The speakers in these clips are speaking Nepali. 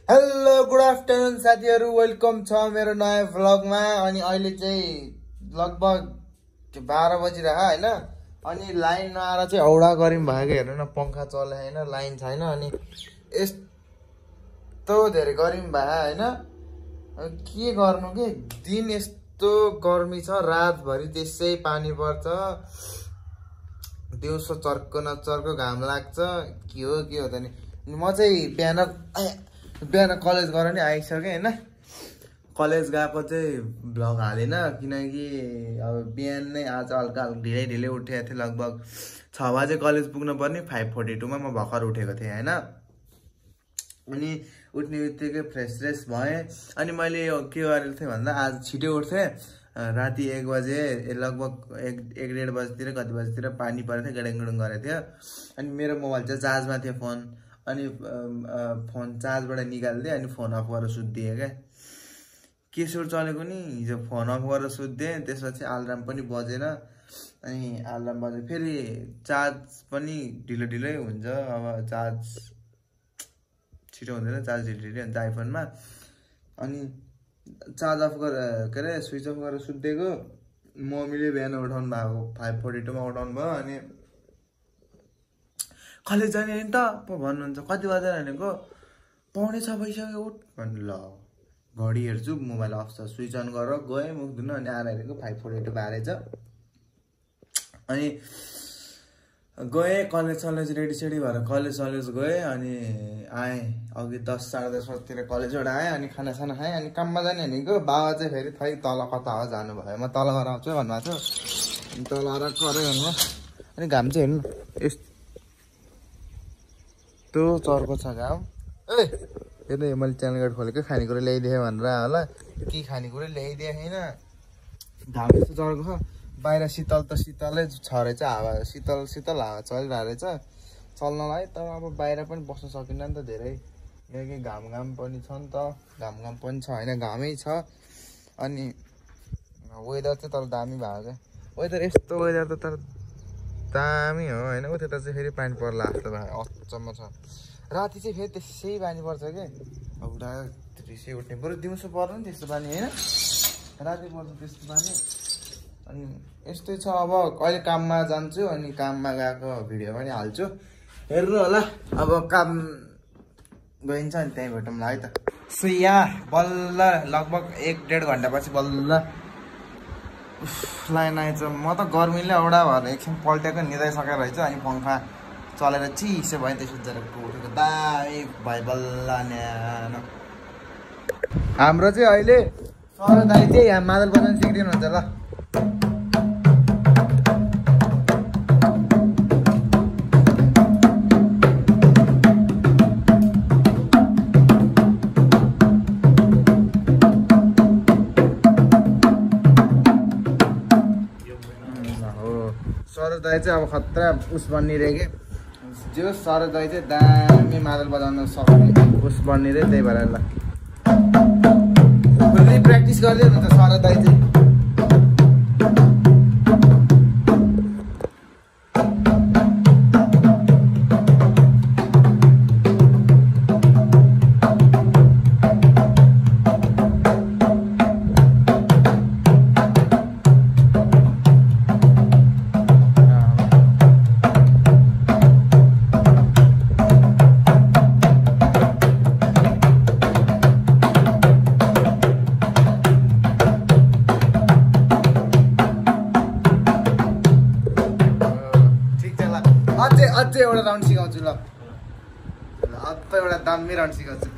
हेलो गुड आफ्टरनुन साथीहरु, वेलकम छ मेरो नयाँ भ्लगमा। अनि अहिले चाहिँ लगभग 12 बजिरह हैन। अनि लाइन नआएर चाहिँ औडा गरिम भएको हेर्नु न, पंखा चले हैन, लाइन छैन। अनि यस्तो धेरै गरिम भयो हैन। के गर्नु के, दिन यस्तो गर्मी छ, रातभरि त्यसै पानी पर्छ, दिउँसो चर्को नचर्को घाम लाग्छ। के हो त नि। म चाहिँ बिहान कलेज गएर नि आइसकेँ हैन। कलेज गएको चाहिँ भ्लग हालेन किनकि अब बिहान नै आज हल्का ढिलै उठेको थिएँ। लगभग 6 बजे कलेज पुग्नु पर्ने, 5:42 मा म भर्खर उठेको थिएँ हैन। अनि उठ्ने बित्तिकै फ्रेस भएँ। अनि मैले के गरेको थिएँ भन्दा आज छिटो उठेँ। राति 1 बजे लगभग 1-1:30 बजेतिर कति बजेतिर पानी परेको थियो, गडङगडङ गरेको थियो। अनि मेरो मोबाइल चाहिँ चार्जमा थियो फोन। अनि फोन चार्जबाट निकाल्दिएँ अनि फोन अफ गरेर सुत्दिएँ क्या। के सुट चलेको नि, हिजो फोन अफ गरेर सुत्दिएँ, त्यसपछि अलार्म पनि बजेन। अनि अलार्म बजे फेरि चार्ज पनि ढिलो हुन्छ। अब चार्ज छिटो हुँदैन, चार्ज ढिलो हुन्छ आइफोनमा। अनि चार्ज अफ गरेर के अरे स्विच अफ गरेर सुत्दिएको। मम्मीले बिहान उठाउनु भएको, 5:42 मा उठाउनु भयो। अनि कलेज जाने नि त भन्नुहुन्छ, कति बजेर भनेको 5:45 भइसक्यो, उठ भन्नु। ल घडी हेर्छु, मोबाइल अफ छ, स्विच अन गरेर गएँ मुख धुन। अनि आएर हेरेको 5:42 बारेछ। अनि गएँ कलेज रेडी भएर कलेज गएँ। अनि आएँ अघि 10-10:30 बजीतिर कलेजबाट आएँ। अनि खाना खाएँ। अनि काममा जाने भनेको बाबा चाहिँ फेरि खै तल कता हो जानुभयो। म तल गएर आउँछु भन्नुभएको थियो। तल आएर गरे भन्नुभयो। अनि घाम चाहिँ हेर्नु यस्तो चर्को छ घाम। हेर्नु, मैले च्यानल गार्ड खोलेको, खानेकुरा ल्याइदिएँ भनेर होला। के खानेकुरा ल्याइदिएँ होइन, घाम यस्तो चर्को छ। बाहिर शीतलै छ रहेछ, हावा शीतल हावा चलिरहेको रहेछ चल्नलाई। तर अब बाहिर पनि बस्न सकिन्न नि त धेरै, किनकि घाम पनि छ नि त। घाम पनि छ होइन, घामै छ। अनि वेदर चाहिँ तर दामी भएको क्या। वेदर यस्तो वेदर त तर दामी हो होइन। उता चाहिँ फेरि पानी पर्ला जस्तो भयो, अचम्म छ। राति चाहिँ फेरि त्यसै पानी पर्छ क्या। उठा त्यसै उठ्ने बरु दिउँसो पर्नु नि त्यस्तो पानी होइन, राति पर्छ त्यस्तो पानी। अनि यस्तै छ। अब कहिले काममा जान्छु, अनि काममा गएको भिडियो पनि हाल्छु, हेर्नु होला। अब काम गइन्छ अनि त्यहीँ भेटौँला है त। सो यहाँ बल्ल लगभग 1-1.5 घन्टापछि बल्ल लाइन आएछ। म त गर्मीले औडा भएर एकछिन पल्टेको, निदाइसकेको रहेछ। अनि पंखा चलेर चिसो भयो, त्यसो उठेको दामी भयो बल्ल न्यानो। हाम्रो चाहिँ अहिले सर दाइ चाहिँ यहाँ मादल बजाउनु सिकिदिनुहुन्छ ल। सर दाइ चाहिँ अब खतरा उस बनिरहेको जो। सर दाइ चाहिँ दामी मादल बजाउन सक्ने उस बनिरहे, त्यही भएर ल फुल्ली प्र्याक्टिस गर्दै हुनुहुन्छ सर दाइ चाहिँ। अझै एउटा राउन्ड सिकाउँछु ल। अब एउटा दामी राउन्ड सिकाउँछु।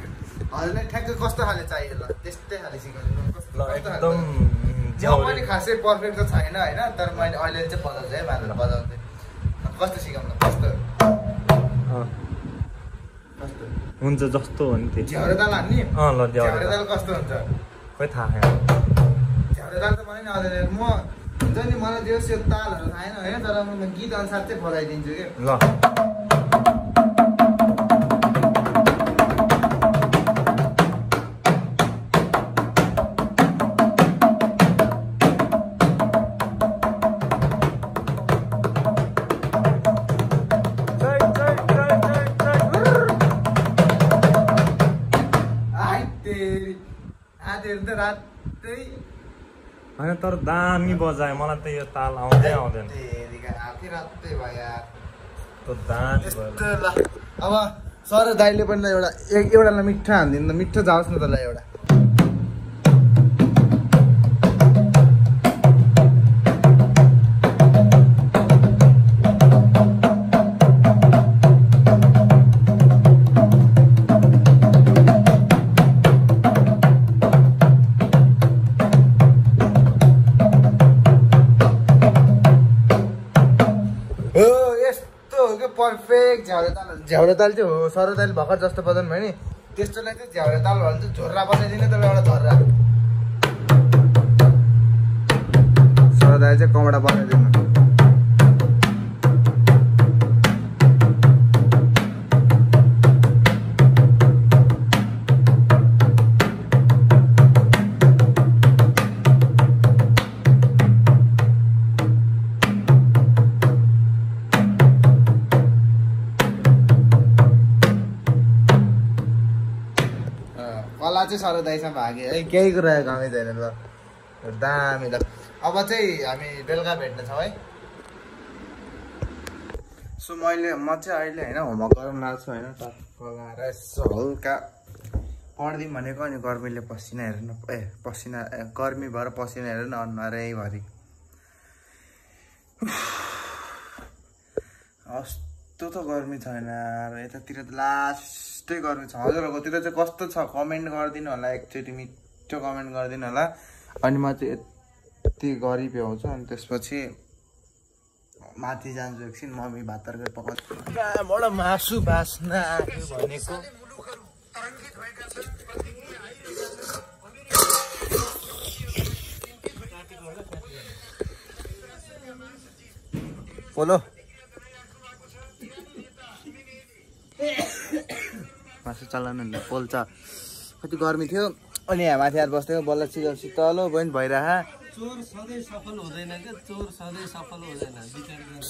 हजुरलाई ठ्याक्कै कस्तो खाले चाहियो ल, त्यस्तै खाले सिकाउँछु। एकदम पनि खासै पर्फेक्ट त छैन होइन, तर मैले अहिले चाहिँ बजाउँछु है, मादल बजाउँदै। कस्तो सिकाउनु, कस्तो हुन्छ जस्तो हो नि त्यो। झ्याउरे ताल हान्ने? ल झ्याउरे ताल कस्तो हुन्छ खोइ थाहा छैन। झ्याउरे ताल त मलाई नि हजुर म हुन्छ नि, मलाई त्यो तालहरू थाहा छैन होइन, तर म गीत अनुसार चाहिँ बजाइदिन्छु कि ल। तेरी आधीहरू त रातै होइन तर दामी बजायो मलाई त यो ताल आउँदै आउँदैन तेरीका आधी रातै भयो यार त्यो दामी यस्तो भयो ल अब सर दाइले पनि ल एउटालाई मिठो हानिदिनु त मिठो जाओस् न त ल एउटा पर्फेक्ट झ्याउरे ताल चाहिँ हो सर दाइले भर्खर जस्तो बजाउनु भयो नि त्यस्तोलाई चाहिँ झ्याउरे ताल भन्छ झोर्रा बजाइदिने तर एउटा झर्रा सर दाइले चाहिँ कमडा बजाइदिनु कला चाहिँ सर दाइसँग भाग्यो है केही कुरा कमी छैन ल दामी ल अब चाहिँ हामी बेलुका भेट्नेछौँ है सो म चाहिँ अहिले होइन होमवर्क गर्न लाग्छु होइन कलाएर यसो हल्का पढ्दिउँ भनेको अनि गर्मीले पसिना हेर्नु पसिना गर्मी भएर पसिना हेर्नु न अनुहारैभरि कस्तो त गर्मी छैन यतातिर त लास्टै गर्मी छ हजुरहरूकोतिर चाहिँ कस्तो छ कमेन्ट गरिदिनु होला एकचोटि मिठो कमेन्ट गरिदिनु होला अनि म चाहिँ यति गरी भ्याउँछु अनि त्यसपछि माथि जान्छु एकछिन मम्मी भात तर्कारी पकाउँछु कहाँबाट मासु बास्ना आयो भनेको बोलो मासु चलाउनु नि पोल्छ कति गर्मी थियो अनि यहाँ माथि आएर बस्थ्यो बल्ल शीतलो पनि भइरह चोर सधैँ सफल हुँदैन के चोर सधैँ सफल हुँदैन विचार गर्नु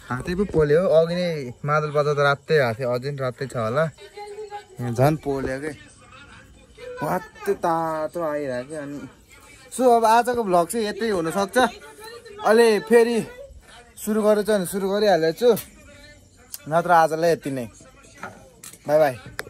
हातै पो पोल्यो अघि नै मादल बजाउँदा रातै भएको थियो अझै रातै छ होला झन् पोल्यो के मात्रै तातो आइरहेको थियो अनि सो अब आजको भ्लग चाहिँ यतै हुनसक्छ अहिले फेरि सुरु गरेछु भने सुरु गरिहालेछु नत्र आजलाई यति नै बाई बाई